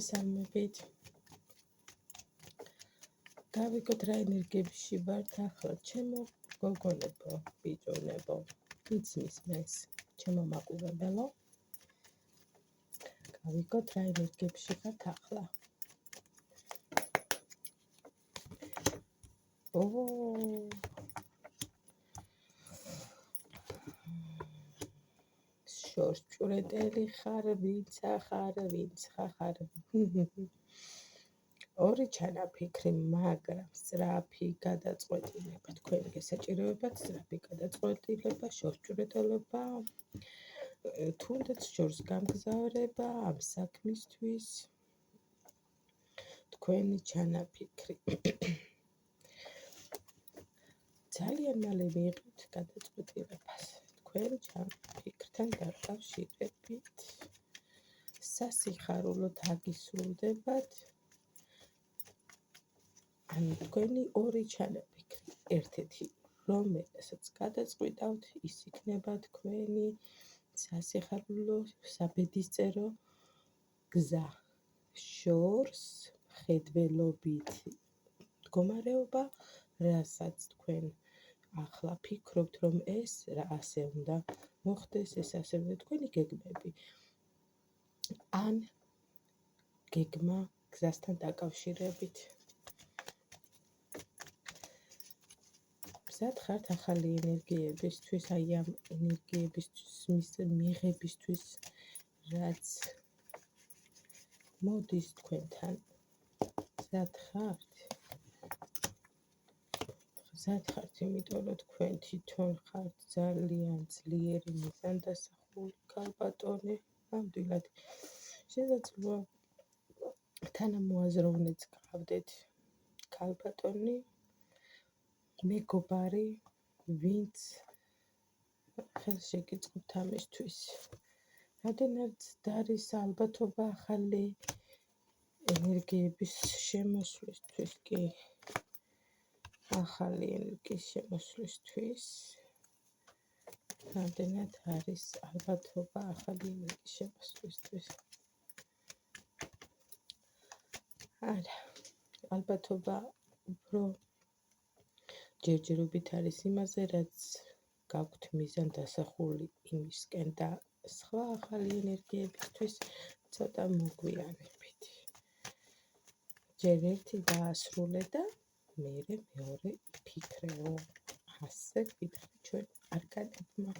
სამებით გავიგოთ რა ენერგიებში ვართ ახლა ჩემო გოგონებო ბიჭუნებო იცის მეს ჩემო მაყურებელო გავიგოთ რა ენერგიებში ვართ ახლა შორჭურეტელი ხარ ვინცა ხარ ვინც ხარ ორი ჩანაფიქრი მაგრამ სწრაფი გადაწყვეტილება თქვენი გესაჭიროებათ სწრაფი გადაწყვეტილება შორჭურეტელობა თუნდაც შორს გამგზავრება ამ საქმისთვის თქვენი ჩანაფიქრი ძალიან მალე მიიღებთ გადაწყვეტილებას თქვენ ჩანაფიქრთან დაკავშირებით სასიხარულოდ აგისრულდებათ ან თქვენი ორი ჩანაფიქრი ერთ-ერთი რომელსაც გადაწყვიტავთ ის იქნება თქვენი სასიხარულო საბედისწერო გზა შორს ხედველობით მდგომარეობა რასაც თქვენ ახლა ფიქრობთ რომ ეს რა ასე უნდა მოხდეს ეს ასე უნდა თქვენი გეგმები ან გეგმა გზასთან დაკავშირებით მზად ხართ ახალი ენერგიებისთვის აი ამ ენერგიებისთვის მიღებისთვის რაც მოდის თქვენთან მზად ხართ იმიტომ რომ თქვენ თვითონ ხართ ძალიან ძლიერი მიზანდასახული ქალბატონი ნამდვილად შესაძლოა თანამოაზროვნეც გყავდეთ ქალბატონი მეგობარი ვინც ხელში გიწყობთ ამისთვის რამდენად დარის ალბათობა ახალი ენერგიების შემოსვლისთვის კი ახალი ენერგიის შემოსვლისთვის რამდენად არის ალბათობა ახალი ენერგიის შემოსვლისთვის არა ალბათობა უფრო ჯერჯერობით არის იმაზე რაც გაქვთ მიზანდასახული იმისკენ და სხვა ახალი ენერგიებისთვის ცოტა მოგვიანებით ჯერ ერთი დაასრულე და მერე მეორე ფიქრეო ასე ვიტყვი ჩვენ არკანებმა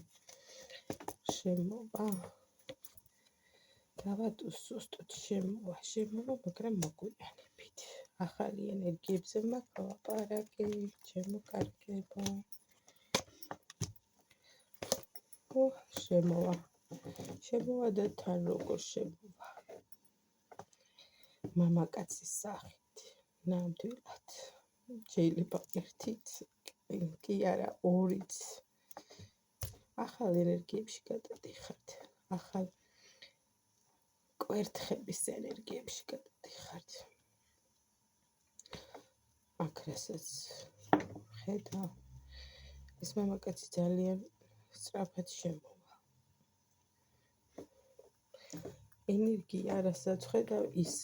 შემოვა დავატუსუსტოთ შემოვა მაგრამ მოგვიანებით ახალი ენერგიებზე მაქვს ლაპარაკი ჩემო კარგებო შემოვა და თან როგორ შემოვა მამაკაცის სახით ნამდვილად შეიძლება ერთიც კი არა ორიც ახალ ენერგიებში გადადიხართ ახალ კვერთხების ენერგიებში გადადიხართ აქ რასაც ხედავ ეს მამაკაცი ძალიან სწრაფად შემოვა ენერგია რასაც ხედავ ის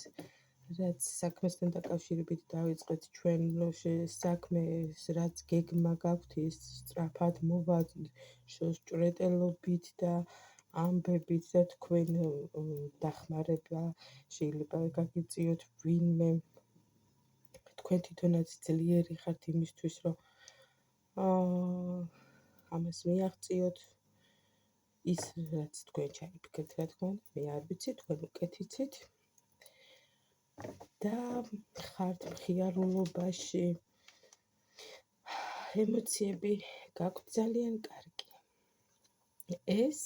რაც საქმესთან დაკავშირებით დავიწყეთ ჩვენ საქმეს რაც გეგმა გაქვთ ის სწრაფად მოვა შორჭურეტელობით და ამბებით და თქვენ დახმარება შეიძლება გაგიწიოთ ვინმე თქვენ თვითონაც ძლიერი ხართ იმისთვის რომ ამას მიაღწიოთ ის რაც თქვენ ჩაიფიქრეთ რა თქმა უნდა მე არ ვიცი თქვენ უკეთ იცით და ხართ მხიარულობაში ემოციები გაქვთ ძალიან კარგი ეს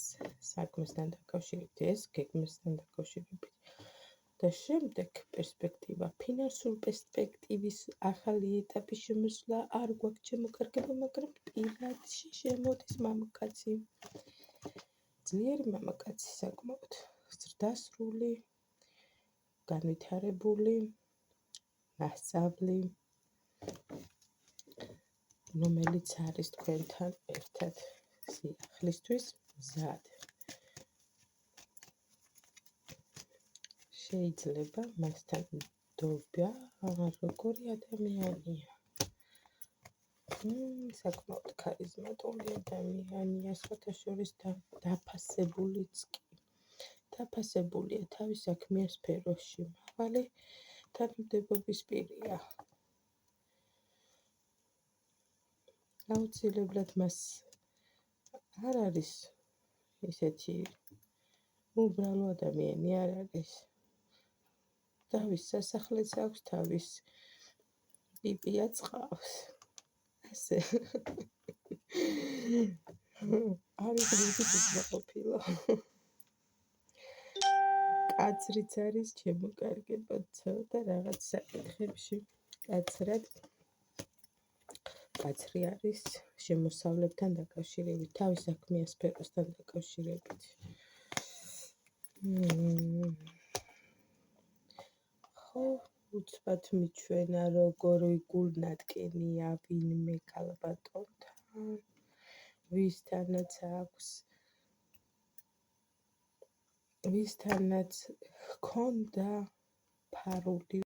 საქმესთან დაკავშირებით ეს გეგმასთან დაკავშირებით და შემდეგ პერსპექტივა ფინანსურ პერსპექტივის ახალი ეტაპის შემოსვლა არ გვაქვს ჩემო კარგებო მაგრამ პირადში შემოდის მამაკაცი ძლიერი მამაკაცი საკმაოდ ზრდასრული განვითარებული მასწავლი რომელიც არის თქვენთან ერთად სიახლისთვის მზად შეიძლება მასთან ნდობა როგორი ადამიანია. საკმაოდ ქარიზმატული ადამიანია, სხვათა შორის დაფასებულიც კი. დაფასებულია თავის საქმიან სფეროში, მაღალი თანამდებობის პირია. აუცილებლად მას არ არის ისეთი უბრალო ადამიანი არ არის. თავის სასახლეც აქვს, თავის პიპია წყავს. ასე. არის რიგით უკმაყოფილო. კაცრიც არის შემოკარგება ცოტა რაღაც საკითხებში. კაცრი არის შემოსავლებთან დაკავშირებით, თავის საქმიან სფეროსთან დაკავშირებით. ხო, უცბად მიჩვენა, როგორი გულნატკენია ვინმე ქალბატონთან, ვისთანაც ჰქონდა ფარული